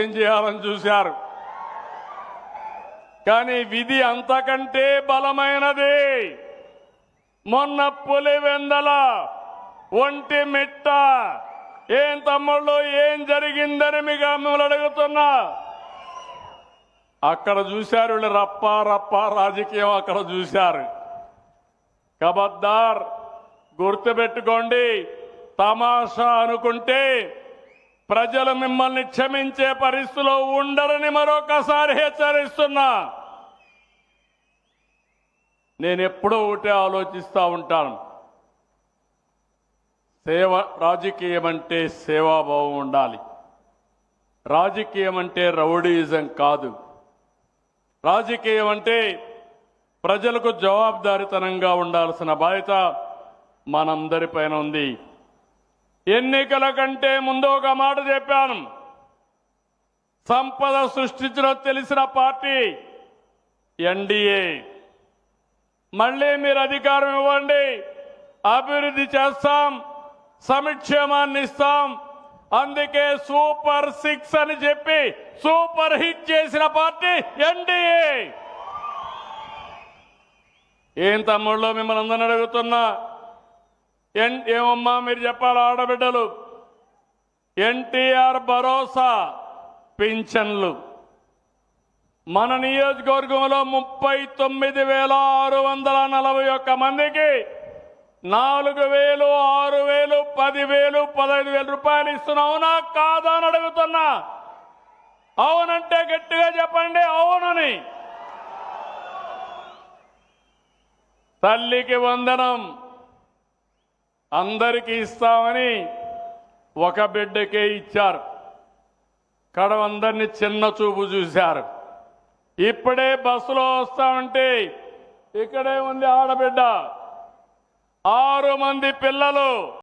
ఏం చేయాలని చూశారు. కానీ విధి అంతకంటే బలమైనది. మొన్న పులివెందల ఒంటి మిట్ట ఏం తమ్ముళ్ళు ఏం జరిగిందని మిమ్మల్ని అడుగుతున్నా. అక్కడ చూశారు వీళ్ళు రప్ప రప్ప రాజకీయం అక్కడ చూశారు. కబద్దార్ గుర్తుపెట్టుకోండి, తమాషా అనుకుంటే ప్రజలు మిమ్మల్ని క్షమించే పరిస్థితిలో ఉండరని మరొకసారి హెచ్చరిస్తున్నా. నేను ఎప్పుడూ ఒకటే ఆలోచిస్తూ ఉంటాను, రాజకీయం అంటే సేవాభావం ఉండాలి. రాజకీయం అంటే రౌడీయిజం కాదు. రాజకీయం అంటే ప్రజలకు జవాబుదారీతనంగా ఉండాల్సిన బాధ్యత మనందరిపైన ఉంది. ఎన్నికల కంటే ముందు ఒక మాట చెప్పాను, సంపద సృష్టించడం తెలిసిన పార్టీ ఎన్డీఏ. మళ్ళీ మీరు అధికారం ఇవ్వండి, అభివృద్ధి చేస్తాం, సంక్షేమాన్ని ఇస్తాం. అందుకే సూపర్ 6 అని చెప్పి సూపర్ హిట్ చేసిన పార్టీ ఎన్డీఏ. ఏం తమ్ముళ్ళు మిమ్మల్ని అందరిని అడుగుతున్నా, ఏమమ్మా మీరు చెప్పాలి ఆడబిడ్డలు, ఎన్టీఆర్ భరోసా పింఛన్లు మన నియోజకవర్గంలో 39,641 మందికి 4,000, 6,000, 10,000, 15,000 రూపాయలు ఇస్తున్నాం. అవునా కాదా అని అడుగుతున్నా. అవునంటే గట్టిగా చెప్పండి అవునని. తల్లికి వందనం అందరికీ ఇస్తామని ఒక బిడ్డకే ఇచ్చారు. కడవందరిని చిన్న చూపు చూశారు. ఇప్పుడే బస్సులో వస్తామంటే ఇక్కడే ఉంది ఆడబిడ్డ, 6 మంది పిల్లలు.